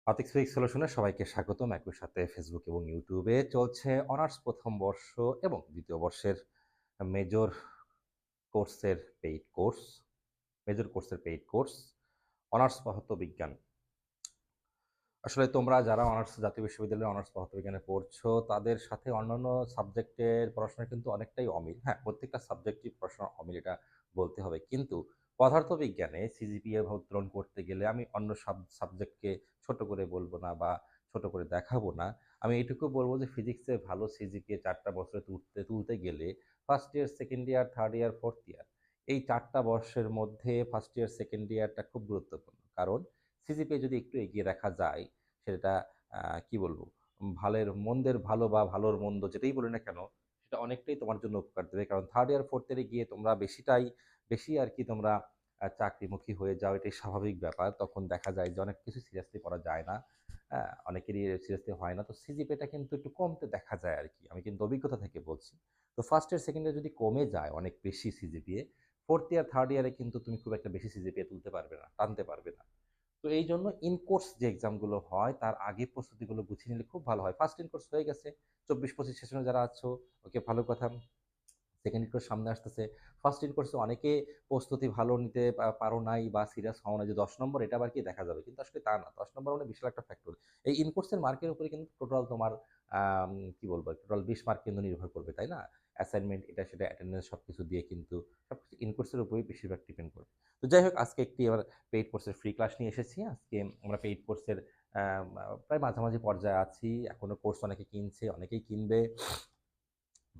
অথিক্স physics সলিউশনে সবাইকে স্বাগতম। একই সাথে ফেসবুক এবং ইউটিউবে চলছে অনার্স প্রথম বর্ষ এবং দ্বিতীয় বর্ষের মেজর কোর্সের পেইড কোর্স মেজর কোর্সের পেইড কোর্স অনার্স পদার্থবিজ্ঞান। আসলে তোমরা যারা অনার্স জাতীয় বিশ্ববিদ্যালয়ে অনার্স পদার্থবিজ্ঞানে পড়ছো তাদের সাথে অন্যান্য সাবজেক্টের পড়াশোনা কিন্তু অনেকটাই অমিল। হ্যাঁ, প্রত্যেকটা সাবজেক্টই পড়াশোনার অমিল, এটা বলতে হবে। কিন্তু পদার্থবিজ্ঞানে সিজিপিএ উত্তোলন করতে গেলে আমি অন্য সাবজেক্টকে ছোট করে বলবো না বা ছোট করে দেখাবো না। আমি এটুকু বলবো যে ফিজিক্সে ভালো সিজিপিএ ৪টা বছরে তুলতে গেলে first year, second year, third year, fourth year, এই ৪টা বর্ষের মধ্যে ফার্স্ট ইয়ার, সেকেন্ড ইয়ারটা খুব গুরুত্বপূর্ণ। কারণ সিজিপিএ যদি একটু এগিয়ে রাখা যায় সেটা কি বলবো, মন্দের ভালো বা ভালোর মন্দ যেটাই বলি না কেন, সেটা অনেকটাই তোমার জন্য উপকার দেবে। কারণ থার্ড ইয়ার, ফোর্থ ইয়ারে গিয়ে তোমরা বেশি আর কি তোমরা চাকরিমুখী হয়ে যাও, এটাই স্বাভাবিক ব্যাপার। তখন দেখা যায় যে অনেক কিছু সিরিয়াসলি করা যায় না। হ্যাঁ, অনেকেরই সিরিয়াসলি হয় না। তো সিজিপিএটা কিন্তু একটু কমতে দেখা যায় আর কি। আমি কিন্তু অভিজ্ঞতা থেকে বলছি। তো ফার্স্ট ইয়ার, সেকেন্ড ইয়ার যদি কমে যায় অনেক বেশি সিজিপিএ, ফোর্থ ইয়ার, থার্ড ইয়ারে কিন্তু তুমি খুব একটা বেশি সিজিপিএ তুলতে পারবে না, টানতে পারবে না। তো এই জন্য ইন কোর্স যে এক্সামগুলো হয় তার আগে প্রস্তুতিগুলো গুছিয়ে নিলে খুব ভালো হয়। ফার্স্ট ইন কোর্স হয়ে গেছে, 24-25 সেশনে যারা আছো, ওকে, ভালো কথা। সেকেন্ড ইন কোর্স সামনে আসতেছে। ফার্স্ট ইন কোর্সে অনেকে প্রস্তুতি ভালো নিতে পারো নাই বা সিরিয়াস হও না যে 10 নম্বর, এটা আবার কি দেখা যাবে, কিন্তু আসলে তা না। 10 নম্বর মানে বিশাল একটা ফ্যাক্টর। এই ইন কোর্সের মার্কের উপরে কিন্তু টোটাল তোমার কি বলবো, টোটাল 20 মার্ক কিন্তু নির্ভর করবে, তাই না? অ্যাসাইনমেন্ট, এটা সেটা, অ্যাটেন্ডেন্স, সবকিছু দিয়ে কিন্তু সবকিছু ইন কোর্সের উপরেই বেশিরভাগ ডিপেন্ড করবে। তো যাই হোক, আজকে একটি আবার পেইড কোর্সের ফ্রি ক্লাস নিয়ে এসেছি। আজকে আমরা পেইড কোর্সের প্রায় মাঝামাঝি পর্যায়ে আছি। এখনো কোর্স অনেকে কিনছে, অনেকেই কিনবে।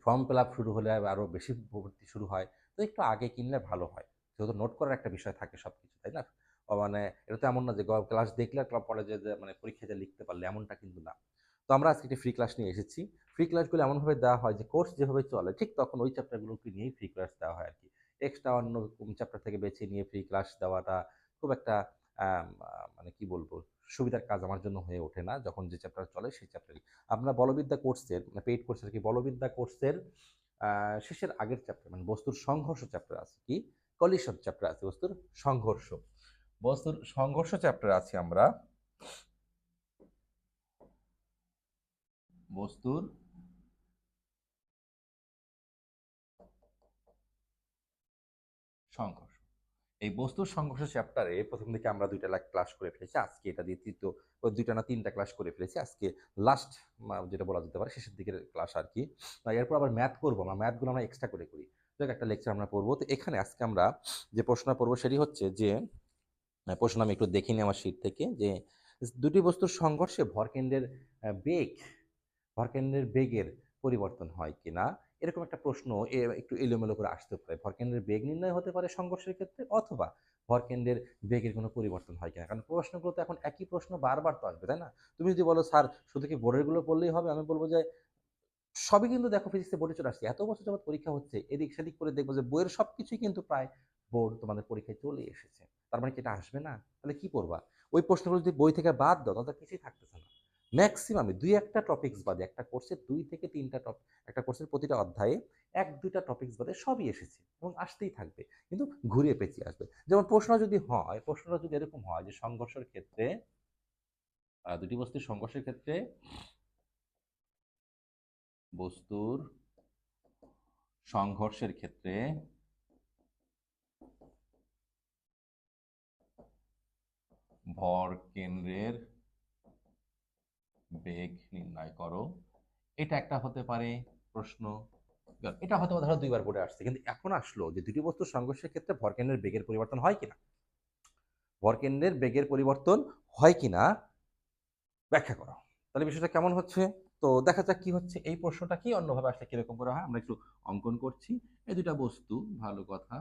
ফর্ম ফিল আপ শুরু হলে আরও বেশি ভর্তি শুরু হয়। তো একটু আগে কিনলে ভালো হয়, যেহেতু নোট করার একটা বিষয় থাকে সব কিছু, তাই না? মানে এটা তো এমন না যে ক্লাস দেখলে পরে যে মানে পরীক্ষাতে লিখতে পারলে, এমনটা কিন্তু না। তো আমরা আজকে একটি ফ্রি ক্লাস নিয়ে এসেছি। ফ্রি ক্লাসগুলো এমনভাবে দেওয়া হয় যে কোর্স যেভাবে চলে ঠিক তখন ওই চ্যাপ্টারগুলোকে নিয়েই ফ্রি ক্লাস দেওয়া হয় আর কি। এক্সট্রা অন্য চ্যাপ্টার থেকে বেছে নিয়ে ফ্রি ক্লাস দেওয়াটা খুব একটা মানে কি বলবো, সুবিধার কাজ আমার জন্য হয়ে ওঠে না। যখন যে চ্যাপ্টার চলে সেই চ্যাপ্টারই আমরা বলবিদ্যা কোর্সের, মানে পেইড কোর্সের কি বলবিদ্যা কোর্সের শেষের আগের চ্যাপ্টার, মানে বস্তুর সংঘর্ষ চ্যাপ্টার আছে, কি কলিশন চ্যাপ্টার আছে, বস্তুর সংঘর্ষ চ্যাপ্টার আছে আমরা। বস্তুর সংঘর্ষ, এই বস্তুর সংঘর্ষ চ্যাপ্টারে প্রথম দিকে আমরা 2টা ক্লাস করে ফেলেছি। আজকে এটা দিয়ে তৃতীয়, ওই 2টা না 3টা ক্লাস করে ফেলেছি। আজকে লাস্ট, যেটা বলা যেতে পারে শেষের দিকের ক্লাস আর কি। এরপর আবার ম্যাথ করবো, আমরা ম্যাথগুলো আমরা এক্সট্রা করে করি। তো একটা লেকচার আমরা পড়বো। তো এখানে আজকে আমরা যে প্রশ্ন পড়বো সেটি হচ্ছে যে, প্রশ্ন আমি একটু দেখে নিই আমার শীট থেকে, যে দুটি বস্তুর সংঘর্ষে বেগ বেগের পরিবর্তন হয় কিনা, এরকম একটা প্রশ্ন একটু এলোমেলো করে আসতে পারে। ভরকেন্দ্রের বেগ নির্ণয় হতে পারে সংঘর্ষের ক্ষেত্রে, অথবা ভরকেন্দ্রের বেগের কোনো পরিবর্তন হয় কিনা। কারণ প্রশ্নগুলো তো এখন একই প্রশ্ন বারবার তো আসবে, তাই না? তুমি যদি বলো স্যার শুধু কি বোর্ডের গুলো পড়লেই হবে, আমি বলবো যে সবই কিন্তু দেখো ফিজিক্সে বোর্ডে চলে আসছে। এত বছর যাবত পরীক্ষা হচ্ছে, এদিক সেদিক করে দেখবো যে বইয়ের সবকিছুই কিন্তু প্রায় বোর্ড তোমাদের পরীক্ষায় চলে এসেছে। তার মানে কি এটা আসবে না? তাহলে কি পড়বা? ওই প্রশ্নগুলো যদি বই থেকে বাদ দাও তাহলে কিছুই থাকতেছে না। ম্যাক্সিমামে 2-1টা টপিকস বাদে, একটা কোর্সে 2 থেকে 3টা টপিক, একটা কোর্সের প্রতিটা অধ্যায়ে 1-2টা টপিকস বাদে সবই এসেছে এবং আসতেই থাকবে, কিন্তু ঘুরিয়ে পেঁচিয়ে আসবে। যেমন প্রশ্নটা যদি এরকম হয় যে সংঘর্ষের ক্ষেত্রে, দুটি বস্তুর সংঘর্ষের ক্ষেত্রে বস্তুর সংঘর্ষের ক্ষেত্রে ভর কেন্দ্রের বেগ নির্ণয় করো, এটা একটা হতে পারে প্রশ্ন। এটা হয়তো ধরো 2বার বোর্ডে আসছে, কিন্তু এখন আসলো যে দুটি বস্তুর সংঘর্ষের ক্ষেত্রে ভরকেন্দ্রের বেগের পরিবর্তন হয় কিনা, ভরকেন্দ্রের বেগের পরিবর্তন হয় কিনা ব্যাখ্যা করো। তাহলে বিষয়টা কেমন হচ্ছে? তো দেখা যাক কি হচ্ছে। এই প্রশ্নটা কি অন্যভাবে আসলে কিরকম করে হয়, আমরা একটু অঙ্কন করছি। এই দুটা বস্তু, ভালো কথা,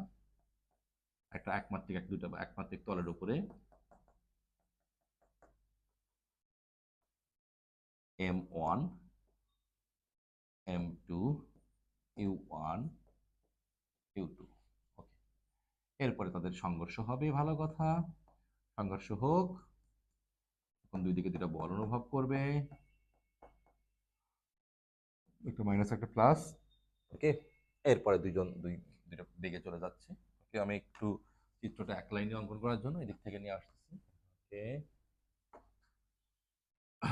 একটা একমাত্রিক, একটা দুটা একমাত্রিক তলের উপরে M1, M2, U1, U2। ওকে, এরপরে তাদের সংঘর্ষ হবে, ভালো কথা, সংঘর্ষ হোক। এখন দুই দিকে দুটা বল অনুভব করবে, একটা মাইনাস একটা প্লাস। ওকে, এরপরে দুইটা দিকে চলে যাচ্ছে। ওকে, আমি একটু চিত্রটা এক লাইনে অঙ্কন করার জন্য এদিক থেকে নিয়ে আসতেছি। ওকে, এই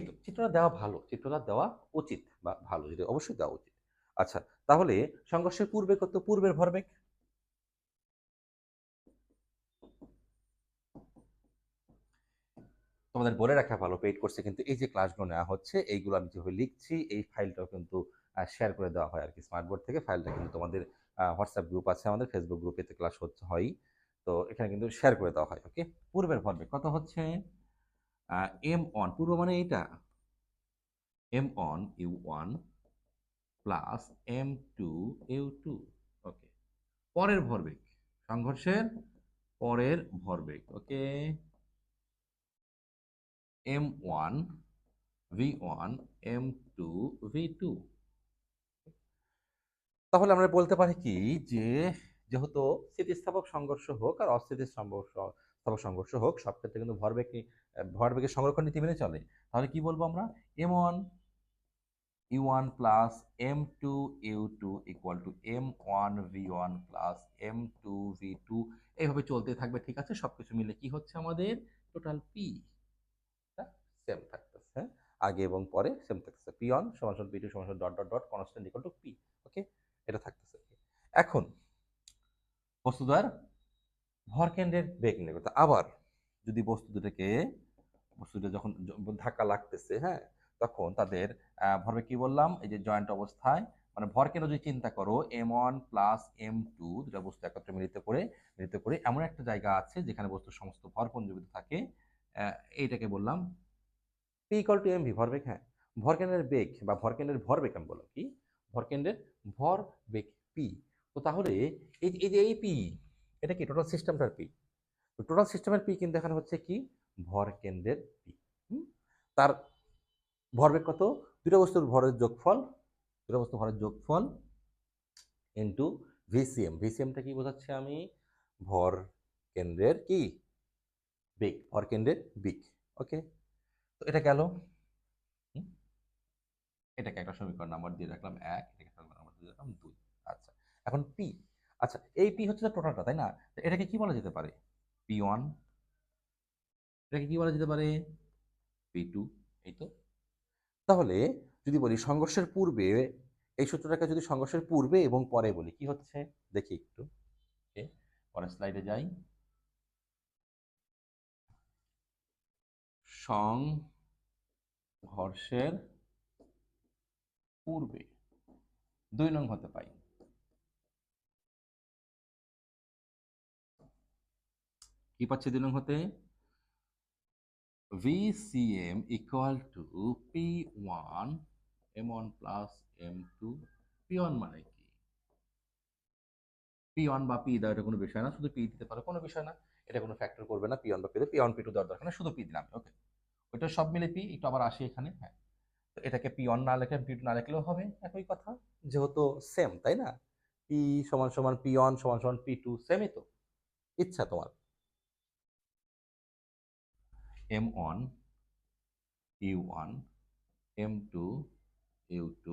তো চিত্রটা দেওয়া ভালো, চিত্রটা দেওয়া উচিত বা ভালো, যেটা অবশ্যই দেওয়া উচিত। আচ্ছা, তাহলে সংঘর্ষের পূর্বে কত, পূর্বের ভরবেগ? তোমাদের বলে রাখা ভালো, পেইড কোর্সে কিন্তু এই যে ক্লাসগুলো নেওয়া হচ্ছে এইগুলো আমি যেভাবে লিখছি এই ফাইলটাও কিন্তু শেয়ার করে দেওয়া হয় আর কি, স্মার্ট বোর্ড থেকে ফাইলটা কিন্তু তোমাদের হোয়াটসঅ্যাপ গ্রুপ আছে, আমাদের ফেসবুক গ্রুপে তো ক্লাস হচ্ছে হয়ই, তো এখানে কিন্তু শেয়ার করে দেওয়া হয়। ওকে, পূর্বের ভরবেগ কত হচ্ছে? এম অন, পূর্ব মানে এইটা, m on u one plus M two you two. Okay, পরের ভরবেগ, সংঘর্ষের পরের ভরবেগ, okay, m one V one m two V two. তাহলে আমরা বলতে পারি কি যে যেহেতু স্থিতিস্থাপক সংঘর্ষ হোক আর অস্থিতিস্থাপক সংঘর্ষ হোক সব ক্ষেত্রে কিন্তু ভরবেগের সংরক্ষণ নীতি মেনে চলে। তাহলে কি বলবো আমরা? M one U one plus M two you two equal to M one V one plus M two V two, এইভাবে চলতে থাকবে। ঠিক আছে, সবকিছু মিলে কি হচ্ছে আমাদের টোটাল পি সেম থাকতেছে, হ্যাঁ, আগে এবং পরে সেম থাকতেছে, পি ওয়ান সমান সমান পি টু সমান সমান dot dot dot constant equal to p. Okay, এটা থাকতেছে। এখন বস্তুদার ভরকেন্দ্রের বেগ নির্ণয় করতে, আবার যদি বস্তুটা যখন ধাক্কা লাগতেছে, হ্যাঁ, তখন তাদের ভরবেগ কি বললাম, এই যে জয়েন্ট অবস্থায়, মানে ভরকেন্দ্র যদি চিন্তা করো M one plus M two, দুটা বস্তু একত্রে মিলিত করে এমন একটা জায়গা আছে যেখানে বস্তুর সমস্ত ভর পঞ্জীবিত থাকে, এইটাকে বললাম P equal to M V, ভরবেগ। হ্যাঁ, ভরকেন্দ্রের বেগ বা ভরকেন্দ্রের ভরবেগ আমি বললাম কি, ভরকেন্দ্রের ভরবেগ পি। তো তাহলে এই যে এই পি, এটা কি টোটাল সিস্টেমটার পি? টোটাল সিস্টেমের পি কিন্তু এখানে হচ্ছে কি ভরকেন্দ্রের পি। তার ভরবেগ কত? দুটো বস্তুর ভরের যোগফল, দুটো বস্তুর ভরের যোগফল ইন্টু ভিসিএম। ভিসিএমটা কি বোঝাচ্ছে আমি? ভর কেন্দ্রের কি বেগ, ভর কেন্দ্রের বেগ। ওকে, তো এটা গেল। হুম, এটাকে একটা সমীকরণ নাম্বার দিয়ে রাখলাম এক, এটাকে সমীকরণ নাম্বার দিয়ে রাখলাম দুই। আচ্ছা, এখন পি, আচ্ছা এই পি হচ্ছে টোটালটা, তাই না? তো এটাকে কি বলা যেতে পারে? P one. এটাকে কি বলা যেতে পারে? P two. এই তো। তাহলে যদি বলি সংঘর্ষের পূর্বে, এই সূত্রটাকে যদি সংঘর্ষের পূর্বে এবং পরে বলি কি হচ্ছে দেখি একটু। ওকে, পরের স্লাইডে যাই। সংঘর্ষের পূর্বে 2 নং হতে পাই, কি পাচ্ছি 2 নং হতে? VCM equal to P1 M1 plus M2। P1 মানে কি? P1 বা P দাও, এটা কোনো বিষয় না, শুধু P দিতে পারো, কোনো বিষয় না, এটা কোনো ফ্যাক্টর করবে না। P1 বা P, P1 P2 দেওয়ার দরকার না, শুধু P দিলাম। ওকে, ওইটা সব মিলে P, একটু আবার আসি এখানে। হ্যাঁ, তো এটাকে P1 না লিখে P2 না লিখলেও হবে, একই কথা, যেহেতু সেম, তাই না? P সমান সমান P1 সমান সমান P2, সেমই তো, ইচ্ছা তোমার। M1 U1 M2 U2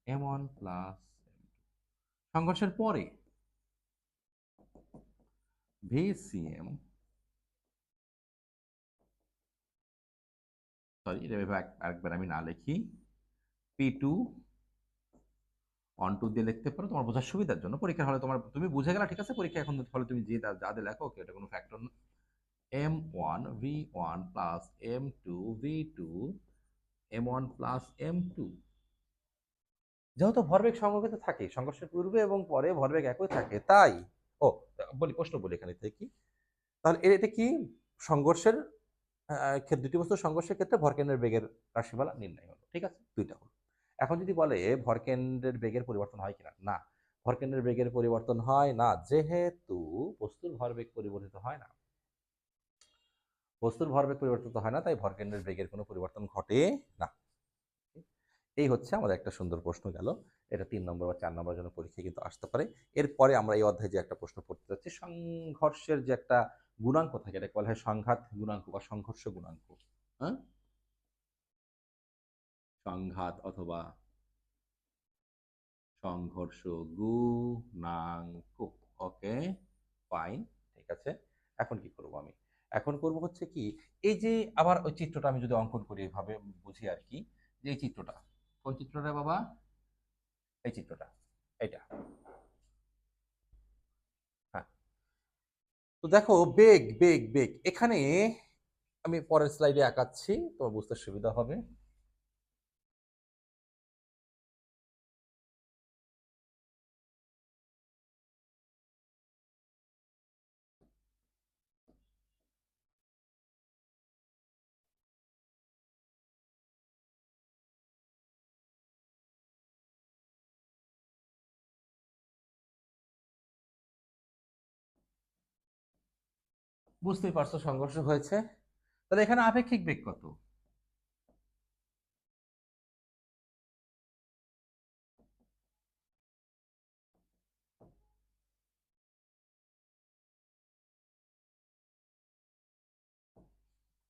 M1 plus সংঘর্ষের পরে VCM, সরি এটা এভাবে আরেকবার আমি না লিখি, P2 অন টু দিয়ে লিখতে পারো তোমার বোঝার সুবিধার জন্য, পরীক্ষার হলে তোমার তুমি বুঝে গেলে ঠিক আছে, পরীক্ষা এখন হলে তুমি যে যা দিয়ে লেখো, ওকে, এটা কোনো ফ্যাক্টর না। M1 V1 plus M2 V2 M1 plus M2, যেহেতু ভরবেগ সংঘটিত থাকে সংঘর্ষের পূর্বে এবং পরে ভরবেগ একই থাকে, তাই ও প্রশ্ন বলি এখানে থেকে কি, তাহলে এটা কি সংঘর্ষের দুটি বস্তুর সংঘর্ষের ক্ষেত্রে ভরকেন্দ্রের বেগের রাশিমালা নির্ণয় হলো। ঠিক আছে, দুইটা হলো। এখন যদি বলে ভরকেন্দ্রের বেগের পরিবর্তন হয় কিনা, না, ভরকেন্দ্রের বেগের পরিবর্তন হয় না, যেহেতু বস্তুর ভরবেগ পরিবর্তিত হয় না, বস্তুর ভরবেগ পরিবর্তিত হয় না, তাই ভরকেন্দ্রের বেগের কোনো পরিবর্তন ঘটে না। এই হচ্ছে আমাদের একটা সুন্দর প্রশ্ন গেল, এটা 3 নম্বর বা 4 নম্বরের জন্য পরীক্ষা কিন্তু আসতে পারে। এরপরে আমরা এই অধ্যায়ে যে একটা প্রশ্ন পড়তে যাচ্ছি, সংঘর্ষের যে একটা গুণাঙ্ক থাকে, এটা বলা হয় সংঘাত গুণাঙ্ক বা সংঘর্ষ গুণাঙ্ক। হ্যাঁ, সংঘাত অথবা সংঘর্ষ গুণাঙ্ক। ওকে, ফাইন, ঠিক আছে। এখন কি করব আমি? এখন করব হচ্ছে কি, এই যে আবার ওই চিত্রটা আমি যদি অঙ্কন করি এভাবে বুঝি আর কি, যে এই চিত্রটা, কোন চিত্রটা বাবা? এই চিত্রটা, এটা। হ্যাঁ, তো দেখো বেগ বেগ বেগ এখানে আমি পরের স্লাইডে আঁকাচ্ছি, তোমার বুঝতে সুবিধা হবে। বুঝতেই পারছো সংঘর্ষ হয়েছে। তাহলে এখানে আপেক্ষিক বেগ কত?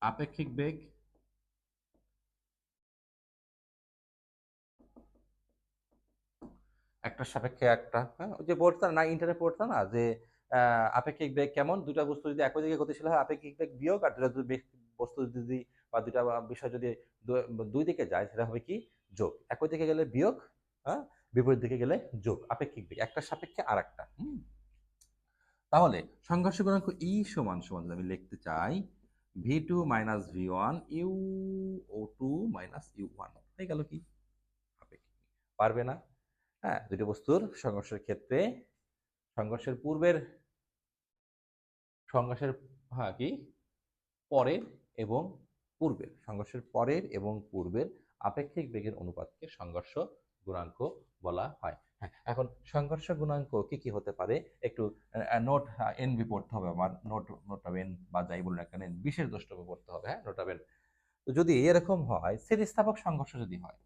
আপেক্ষিক বেগ একটা সাপেক্ষে একটা, হ্যাঁ, ওই যে পড়তাম না, ইন্টারনেট পড়তাম না যে আপেক্ষিক বেগ কেমন, দুটা বস্তু যদি একই দিকে গতিশীল হয় আপেক্ষিক বেগ বিয়োগ, আর দুটা বস্তু যদি বা দুটা বিষয় যদি দুই দিকে যায় সেটা হবে কি যোগ। একই দিকে গেলে বিয়োগ, হ্যাঁ, বিপরীত দিকে গেলে যোগ। আপেক্ষিক বেগ একটা সাপেক্ষে আর একটা। তাহলে সংঘর্ষ গুণাঙ্ক ই সমান সমান যদি আমি লিখতে চাই V2 - V1 UO2 - U1, হয়ে গেল কি আপেক্ষিক। পারবে না? হ্যাঁ, দুটি বস্তুর সংঘর্ষের ক্ষেত্রে সংঘর্ষের পূর্বের সংঘর্ষের, হ্যাঁ কি, পরের এবং পূর্বের, সংঘর্ষের পরের এবং পূর্বের আপেক্ষিক বেগের অনুপাতকে সংঘর্ষ গুণাঙ্ক বলা হয়। হ্যাঁ, এখন সংঘর্ষ গুণাঙ্ক কি কি হতে পারে একটু নোট এনবি পড়তে হবে আমার, নোটাবেন বা যাই বলুন একটা বিশেষ দ্রষ্টব্য পড়তে হবে, হ্যাঁ নোটাবেন। তো যদি এরকম হয় স্থিতিস্থাপক সংঘর্ষ যদি হয়,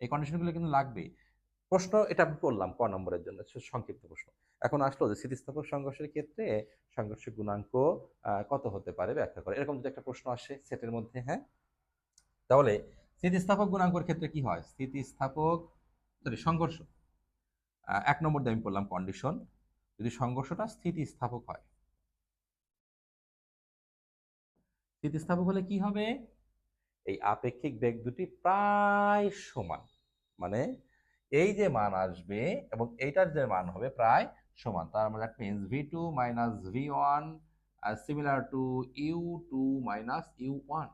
এই কন্ডিশনগুলো কিন্তু লাগবে। প্রশ্ন এটা আমি করলাম ক নম্বরের জন্য, সংক্ষিপ্ত প্রশ্ন। এখন আসলো যে স্থিতিস্থাপক সংঘর্ষের ক্ষেত্রে সংঘর্ষ গুণাঙ্ক কত হতে পারে ব্যাখ্যা করে, এরকম যদি একটা প্রশ্ন আসে সেটের মধ্যে, হ্যাঁ, তাহলে স্থিতিস্থাপক গুণাঙ্কের ক্ষেত্রে কি হয়, স্থিতিস্থাপক সরি সংঘর্ষ, এক নম্বর দিয়ে আমি বললাম কন্ডিশন, যদি সংঘর্ষটা স্থিতিস্থাপক হয়, স্থিতিস্থাপক হলে কি হবে, এই আপেক্ষিক বেগ দুটি প্রায় সমান, মানে এই যে মান আসবে এবং এইটার যে মান হবে প্রায় সমান, তার মানে that means V2 - V1 similar to U2 - U1।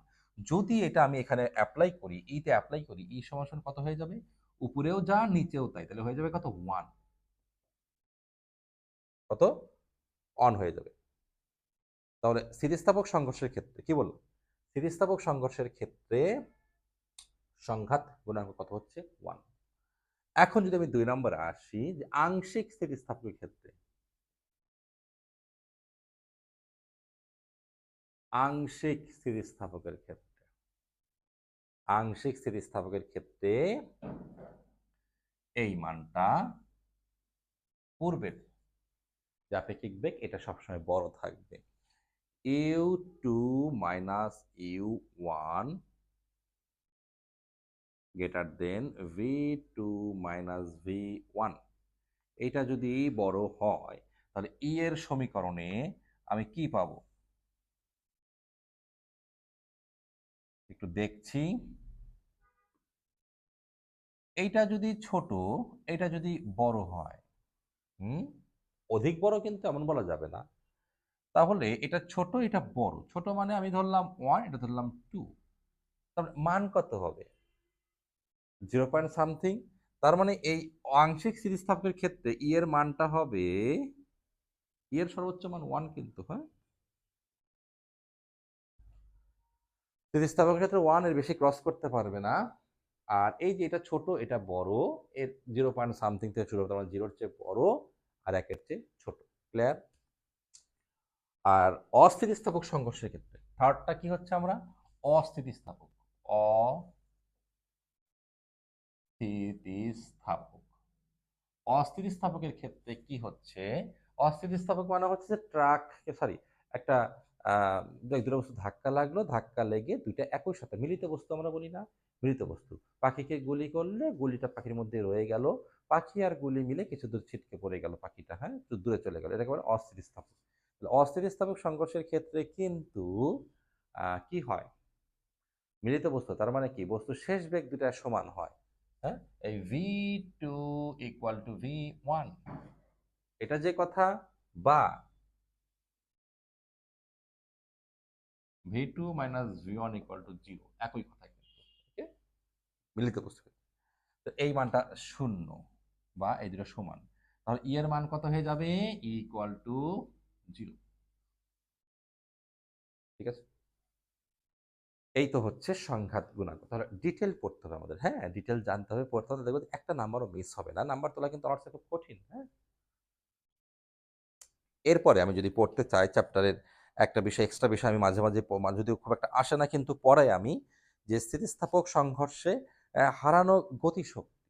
যদি এটা আমি এখানে অ্যাপ্লাই করি, ইতে অ্যাপ্লাই করি, ই সমান সমান কত হয়ে যাবে, উপরেও যা নিচেও তাই, তাহলে হয়ে যাবে কত, 1, কত, অন হয়ে যাবে। তাহলে স্থিতিস্থাপক সংঘর্ষের ক্ষেত্রে কি বলবো, স্থিতিস্থাপক সংঘর্ষের ক্ষেত্রে সংঘাত গুণাঙ্ক কত হচ্ছে, 1। এখন যদি আমি 2 নম্বরে আসি, যে আংশিক স্থিতিস্থাপকের ক্ষেত্রে, আংশিক স্থিতিস্থাপকের ক্ষেত্রে আংশিক স্থিতিস্থাপকের ক্ষেত্রে এই মানটা পূর্বের যে আপেক্ষিক বেগ এটা সবসময় বড় থাকবে, U2 - U1 greater than V2 - V1। এটা যদি বড় হয় তাহলে ই এর সমীকরণে আমি কি পাবো, একটু দেখছি। এইটা যদি ছোট, এটা যদি বড় হয়, হুম, অধিক বড় কিন্তু এমন বলা যাবে না, তাহলে এটা ছোট এটা বড়, ছোট মানে আমি ধরলাম 1, এটা ধরলাম 2, তাহলে মান কত হবে, 0 পয়েন্ট সামথিং। তার মানে এই আংশিক স্থিতিস্থাপকের ক্ষেত্রে ই এর মানটা হবে, ই এর সর্বোচ্চ মান 1 কিন্তু, হ্যাঁ, স্থিতিস্থাপকের ক্ষেত্রে 1 এর বেশি ক্রস করতে পারবে না। আর এই যে এটা ছোট এটা বড়, এর 0 পয়েন্ট সামথিং থেকে শুরু হবে, মানে 0-র চেয়ে বড় আর 1-এর চেয়ে ছোট। ক্লিয়ার? আর অস্থিতিস্থাপক সংঘর্ষের ক্ষেত্রে থার্ডটা কি হচ্ছে, আমরা অস্থিতিস্থাপক, অস্থিতিস্থাপক, অস্থিতিস্থাপকের ক্ষেত্রে কি হচ্ছে, অস্থিতিস্থাপক মানে হচ্ছে ট্রাক, সরি, একটা দুটো বস্তু ধাক্কা লাগলো, ধাক্কা লেগে দুইটা একই সাথে মিলিত বস্তু আমরা বলি না? মিলিত বস্তু। পাখিকে গুলি করলে গুলিটা পাখির মধ্যে রয়ে গেল। পাখি আর গুলি মিলে কিছু দূর ছিটকে পড়ে গেল পাখিটা, হ্যাঁ? একটু দূরে চলে গেল। এটাকে বলে অস্থিতিস্থাপক। তাহলে অস্থিতিস্থাপক সংঘর্ষের ক্ষেত্রে কিন্তু কি হয়? মিলিত বস্তু তার মানে কি? বস্তুর শেষ বেগ দুইটা সমান হয়। হ্যাঁ? এই v2 ইকুয়াল টু v1 এটা যে কথা, বা v2 minus v1 equal to 0 একই কথা কিন্তু। ওকে? মিলিত বস্তু। তো এই মানটা 0 বা এই দুটো সমান। তাহলে ই এর মান কত হয়ে যাবে? E equal to 0। ঠিক আছে? এই তো হচ্ছে সংঘাত গুণাঙ্ক। তাহলে ডিটেইল পড়তে হবে আমাদের। হ্যাঁ? ডিটেইল জানতে হবে, পড়তে হবে। দেখবেন একটা নাম্বারও মিস হবে না। নাম্বার তোলা কিন্তু অনার্সে খুব কঠিন। হ্যাঁ? এরপরে আমি যদি পড়তে চাই চ্যাপ্টারের একটা বিষয়, এক্সট্রা বিষয় আমি মাঝে, মাঝে যদিও খুব একটা আসে না কিন্তু পড়াই আমি, যে স্থিতিস্থাপক সংঘর্ষে হারানো গতিশক্তি।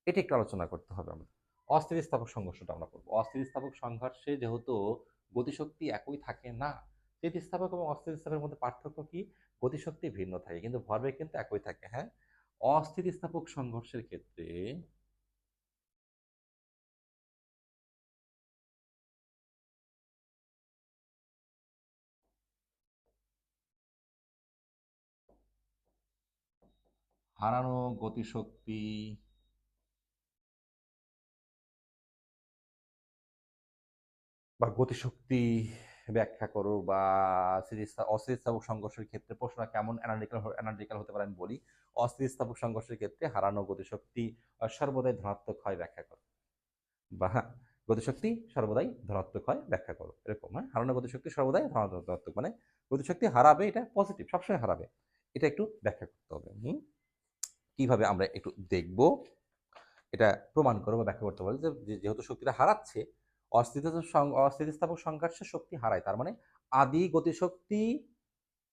এটা একটু আলোচনা করতে হবে আমাদের। অস্থিতিস্থাপক সংঘর্ষটা আমরা করব। অস্থিতিস্থাপক সংঘর্ষে যেহেতু গতিশক্তি একই থাকে না, স্থিতিস্থাপক এবং অস্থিতিস্থাপকের মধ্যে পার্থক্য কি? গতিশক্তি ভিন্ন থাকে কিন্তু ভরবেগ কিন্তু একই থাকে, হ্যাঁ? অস্থিতিস্থাপক সংঘর্ষের ক্ষেত্রে হারানো গতিশক্তি বা গতিশক্তি ব্যাখ্যা করো, বা অস্থিতিস্থাপক সংঘর্ষের ক্ষেত্রে প্রশ্নটা কেমন অ্যানালিটিক্যাল হতে পারে আমি বলি। অস্থিতিস্থাপক সংঘর্ষের ক্ষেত্রে হারানো গতিশক্তি সর্বদাই ধনাত্মক হয় ব্যাখ্যা করো, বা গতিশক্তি সর্বদাই ধনাত্মক হয় ব্যাখ্যা করো, এরকম। হ্যাঁ, হারানো গতিশক্তি সর্বদাই ধনাত্মক মানে গতিশক্তি হারাবে, এটা পজিটিভ, সবসময় হারাবে, এটা একটু ব্যাখ্যা করতে হবে। কিভাবে আমরা একটু দেখব, এটা প্রমাণ করো বা ব্যাখ্যা করতে পারো যে যেহেতু শক্তিটা হারাচ্ছে, অস্থিতিস্থাপক সংঘর্ষে শক্তি হারায়, তার মানে আদি গতিশক্তি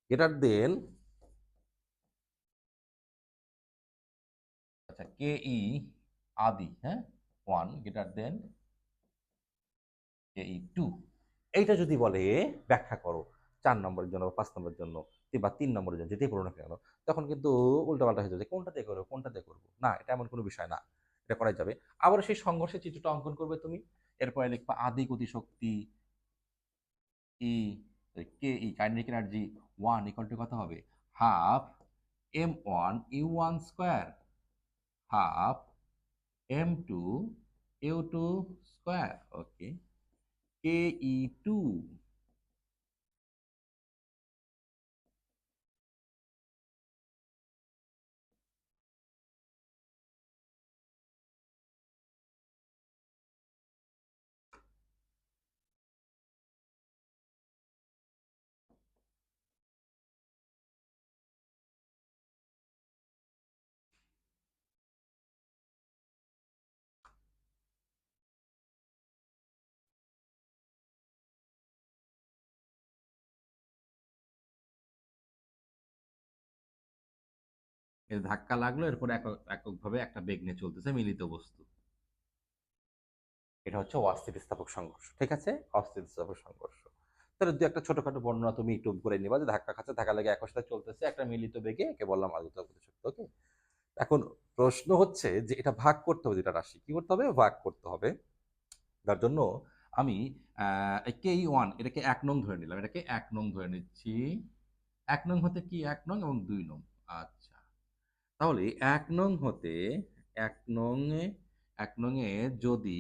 গ্রেটার দেন, আচ্ছা, কে ই আদি, হ্যাঁ, 1 গ্রেটার দেন কে ই 2, এইটা যদি বলে ব্যাখ্যা করো 4 নম্বরের জন্য বা 5 নম্বরের জন্য বা 3 নম্বরের জন্য, যেটাই করো না কেন, তখন কিন্তু উল্টাপাল্টা হয়ে যাবে, কোনটা দিয়ে করবো কোনটা দিয়ে করবো না, এটা এমন কোনো বিষয় না, এটা করা যাবে। আবার সেই সংঘর্ষের চিত্রটা অঙ্কন করবে তুমি, এরপরে লিখবা আদি গতিশক্তি e, k e kinetic energy 1 equal to কত হবে? Half m1 u1 square, half m2 u2 square. Okay, k e 2, এর ধাক্কা লাগলো, এরপর এককভাবে একটা বেগ নিয়ে চলতেছে মিলিত বস্তু, এটা হচ্ছে অস্থিতিস্থাপক সংঘর্ষ। ঠিক আছে? অস্থিতিস্থাপক সংঘর্ষ। তাহলে দু একটা ছোটখাটো বর্ণনা তুমি একটু করে নিবা, যে ধাক্কা খাচ্ছে, ধাক্কা লেগে একই সাথে চলতেছে একটা মিলিত বেগে, একে বললাম আলোক গতিশক্তি। ওকে? এখন প্রশ্ন হচ্ছে যে এটা ভাগ করতে হবে, দুটা রাশি কি করতে হবে? ভাগ করতে হবে। তার জন্য আমি কে ই 1 এটাকে 1 নং ধরে নিলাম, এটাকে 1 নং ধরে নিচ্ছি। 1 নং হতে কি 1 নং এবং 2 নং। আচ্ছা, তাহলে 1 নং হতে 1 নং এ 1 নং এ যদি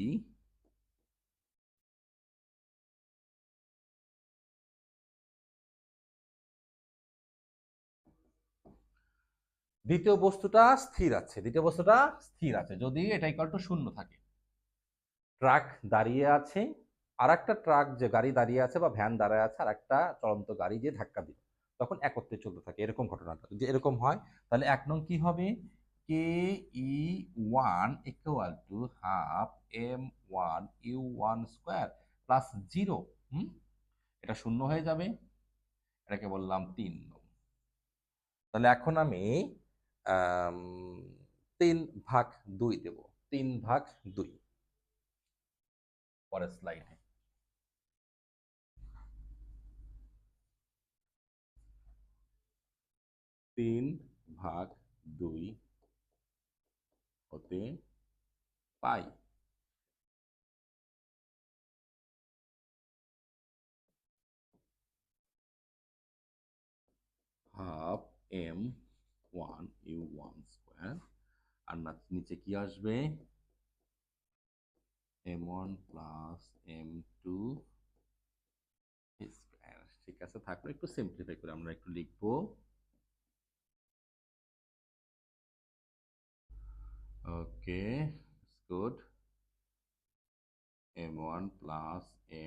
দ্বিতীয় বস্তুটা স্থির আছে, দ্বিতীয় বস্তুটা স্থির আছে যদি এটা ইকুয়াল টু 0 থাকে, ট্রাক দাঁড়িয়ে আছে, আর একটা ট্রাক যে গাড়ি দাঁড়িয়ে আছে বা ভ্যান দাঁড়ায় আছে, আর একটা চলন্ত গাড়ি যে ধাক্কা দিল, তখন একত্রে চলতে থাকে, এরকম ঘটনাটা যদি এরকম হয়, তাহলে 1 নং কি হবে? K E 1 equal to half M 1 U 1 square plus 0। এটা 0 হয়ে যাবে, এটাকে বললাম 3 নং। তাহলে এখন আমি 3/2 দেব, 3/2। পরের স্লাইডে 3/2 হতে পাই। হাফ m1u1 স্কোয়ার, আর নিচে কি আসবে, m1 প্লাস m2 স্কোয়ার। ঠিক আছে, থাকলো, একটু সিম্পলিফাই করে আমরা একটু লিখবো। Okay, good. m1 plus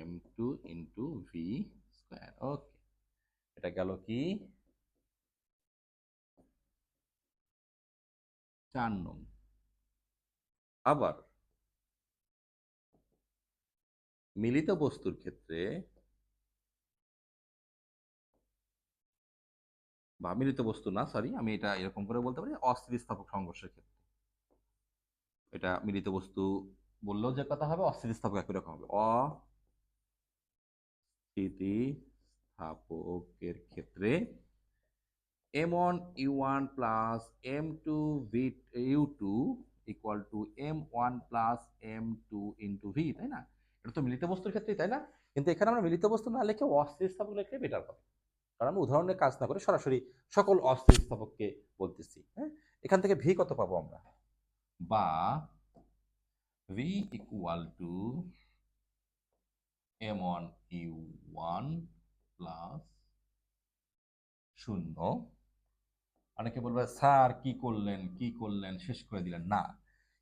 m2 into v square. Okay, এটা গেল কি 4 নং। আবার মিলিত বস্তুর ক্ষেত্রে বা মিলিত বস্তু না, সরি, আমি এটা এরকম করে বলতে পারি, অস্থিতিস্থাপক সংঘর্ষের ক্ষেত্রে। এটা মিলিত বস্তু বললেও যে কথা হবে, অস্থিতিস্থাপক একই রকম হবে। অস্থিতিস্থাপকের ক্ষেত্রে m1 u1 plus m2 u2 equal to m1 plus m2 into V, তাই না? এটা তো মিলিত বস্তুর ক্ষেত্রেই, তাই না? কিন্তু এখানে আমরা মিলিত বস্তু না লিখে অস্থিতিস্থাপক লিখলে বেটার হবে, কারণ আমরা উদাহরণের কাজ না করে সরাসরি সকল অস্থিতিস্থাপককে বলতেছি। হ্যাঁ, এখান থেকে ভি কত পাবো আমরা, বা V equal to m1 u1 plus 0। অনেকে বলবে স্যার কি করলেন শেষ করে দিলেন না।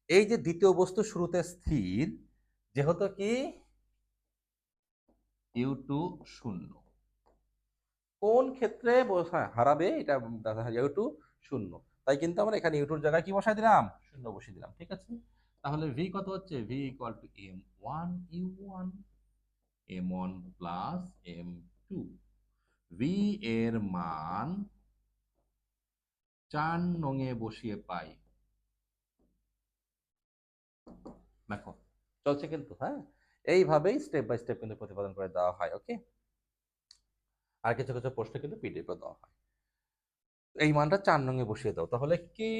এই যে দ্বিতীয় বস্তু শুরুতে স্থির, যেহেতু কি u2 0, কোন ক্ষেত্রে হারাবে এটা u2 0, তাই কিন্তু আমরা এখানে u2 জায়গায় কি বসাই দিলাম, 0 বসিয়ে দিলাম। ঠিক আছে, তাহলে ভি কত হচ্ছে, V equal to m1 u1 m1 plus m2। V এর মান 4 নঙে বসিয়ে পাই। দেখো চলছে কিন্তু, হ্যাঁ, এইভাবেই স্টেপ বাই স্টেপ কিন্তু প্রতিপাদন করে দেওয়া হয়। ওকে, আর কিছু কিছু প্রশ্ন কিন্তু পিডিএফে দেওয়া হয়। এই মানটা 4 নঙে বসিয়ে দাও, তাহলে k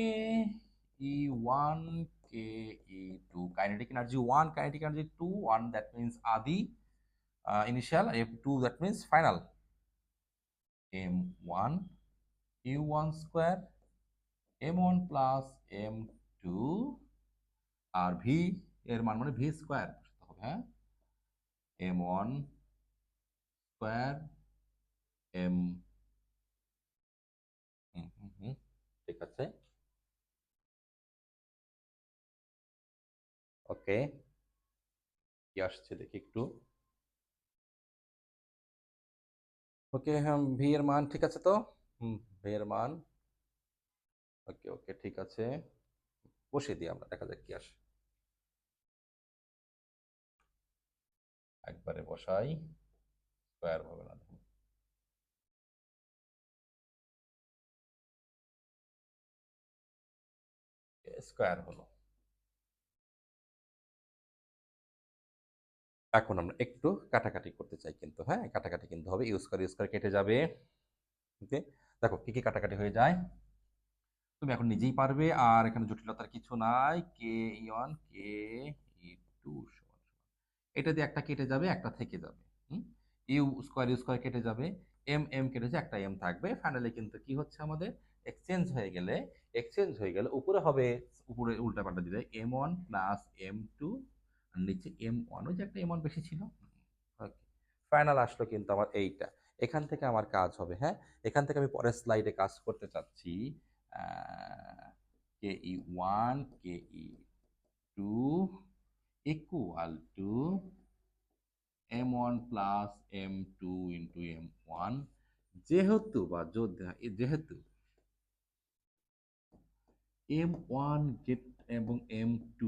E1 k E2, kinetic energy 1, kinetic energy 2, 1 that means আদি initial, F2 that means final. M1 U1 square, M1 plus M2, আর ভি এর মান মানে ভি স্কোয়ার হবে, হ্যাঁ, M1 স্কোয়ার এম, ঠিক আছে, ওকে, কি আসছে দেখি একটু। ওকে, হ্যাঁ, ভি এর মান ঠিক আছে তো, ভি এর মান, ওকে ওকে ঠিক আছে, বসিয়ে দিই আমরা, দেখা যাক কি আসে। একবারে বসাই, স্কোয়ার হবে না, স্কোয়ার হলো। এখন আমরা একটু কাটাকাটি করতে চাই কিন্তু, হ্যাঁ, কাটাকাটি কিন্তু হবে, ইউজ করে কেটে যাবে। ওকে, দেখো কি কি কাটাকাটি হয়ে যায়, তুমি এখন নিজেই পারবে, আর এখানে জটিলতার কিছু নাই। কে ই1 কে ই2 সমান, এটা দিয়ে একটা কেটে যাবে, একটা থেকে যাবে। ইউ স্কোয়ার কেটে যাবে, এম এম কেটেছে, একটা এম থাকবে। ফাইনালি কিন্তু কি হচ্ছে আমাদের, এক্সচেঞ্জ হয়ে গেলে উপরে হবে, উপরে উল্টা পাল্টা দিলে m1 প্লাস m2, আর নিচে m1, ওই যে একটা m1 বেশি ছিল। ওকে, ফাইনাল আসলো কিন্তু আমার এইটা। এখান থেকে আমার কাজ হবে, হ্যাঁ, এখান থেকে আমি পরের স্লাইডে কাজ করতে চাচ্ছি। K e one k e two equal to m1 plus m2 into m1, যেহেতু বা যেহেতু m1 গেট এবং m2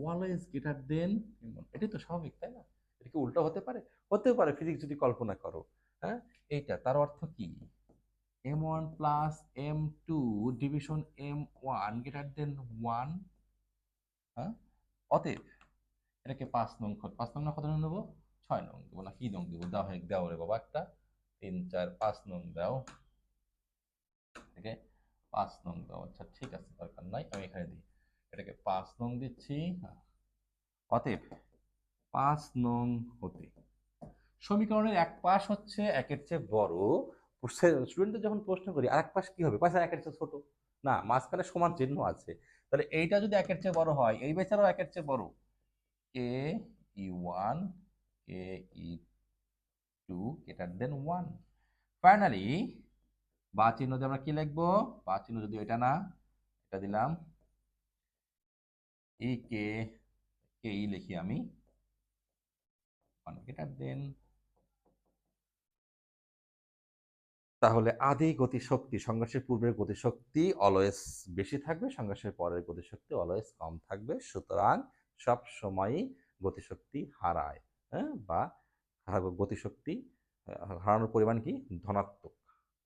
always greater than m1, এটাই তো স্বাভাবিক, তাই না? এটা কি উল্টো হতে পারে? হতেও পারে, ফিজিক্স যদি কল্পনা করো। হ্যাঁ, এইটা তার অর্থ কি, m1 plus m2 division m1 greater than 1। হ্যাঁ, অতএব এটাকে 5 নং, 5 নং না, কত নং নেবো, 6 নং দেবো না কি নং দেবো, দাও দাও রে বাবা একটা, 3 4 5 নং দাও। ওকে, 5 নং দাও, আচ্ছা ঠিক আছে, দরকার নাই, আমি এখানে দিই, এটাকে 5 নং দিচ্ছি। অতএব 5 নং হতে সমীকরণের এক পাশ হচ্ছে একের চেয়ে বড়। স্টুডেন্টদের যখন প্রশ্ন করি আর এক পাশ কি হবে, পাশে একের চেয়ে ছোট, না মাঝখানে সমান চিহ্ন আছে, তাহলে এইটা যদি একের চেয়ে বড় হয় এই বেচারাও একের চেয়ে বড়, k e one, k e two greater then one. Finally বা চিহ্ন দিয়ে আমরা কি লিখবো, বা চিহ্ন যদি এটা না, এটা দিলাম, ই কে, কে ই লিখি আমি, ওয়ান গ্রেটার দেন। তাহলে আদি গতিশক্তি, সংঘর্ষের পূর্বের গতিশক্তি অলওয়েজ বেশি থাকবে, সংঘর্ষের পরের গতিশক্তি অলওয়েজ কম থাকবে, সুতরাং সব সময়ই গতিশক্তি হারায়, হ্যাঁ, বা গতিশক্তি হারানোর পরিমাণ কি ধনাত্মক,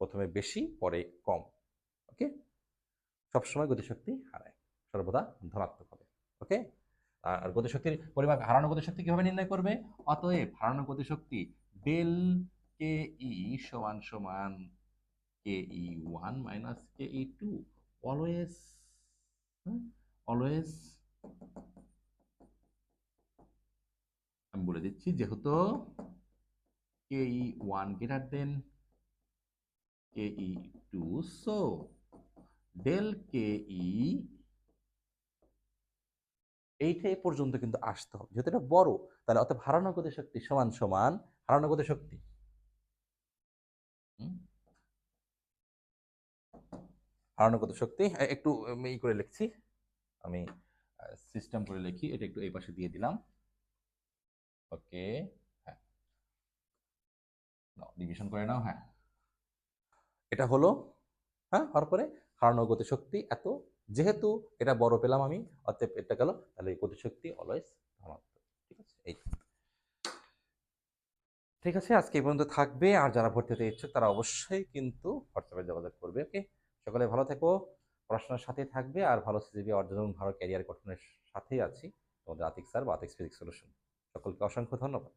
প্রথমে বেশি পরে কম। ওকে, সবসময় গতিশক্তি হারায়, সর্বদা ধনাত্মক হবে। ওকে, আর গতিশক্তির পরিমাণ, হারানো গতিশক্তি কিভাবে নির্ণয় করবে, অতএব হারানো গতিশক্তি ডেল কে ই সমান সমান কে ই ওয়ান মাইনাস কে ই টু, অলওয়েজ, অলওয়েজ আমি বলে দিচ্ছি, যেহেতু কে ই ওয়ান গ্রেটার দেন কে ই টু, সো ডেল কে ই এইটা এ পর্যন্ত কিন্তু আসতে হবে, যেহেতু এটা বড়, তাহলে অতএব হারানো গতিশক্তি সমান সমান হারানো গতিশক্তি, হারানো গতিশক্তি একটু ই করে লিখছি আমি, সিস্টেম করে লিখি, এটা একটু এই পাশে দিয়ে দিলাম। ওকে, হ্যাঁ, ডিভিশন করে নাও, হ্যাঁ, এটা হলো, হ্যাঁ, হওয়ার পরে হারানো গতিশক্তি এত, যেহেতু এটা বড় পেলাম আমি, অতএব এটা গেল, তাহলে গতিশক্তি অলওয়েজ ধনাত্মক। ঠিক আছে, এই ঠিক আছে, আজকে এই পর্যন্ত থাকবে। আর যারা ভর্তি হতে ইচ্ছুক তারা অবশ্যই কিন্তু হোয়াটসঅ্যাপে যোগাযোগ করবে। ওকে, সকলে ভালো থেকো, পড়াশোনার সাথেই থাকবে, আর ভালো সিজিপি অর্জন এবং ভালো ক্যারিয়ার গঠনের সাথেই আছি তোমাদের আতিক স্যার বা আতিক ফিজিক্স সলিউশন। সকলকে অসংখ্য ধন্যবাদ।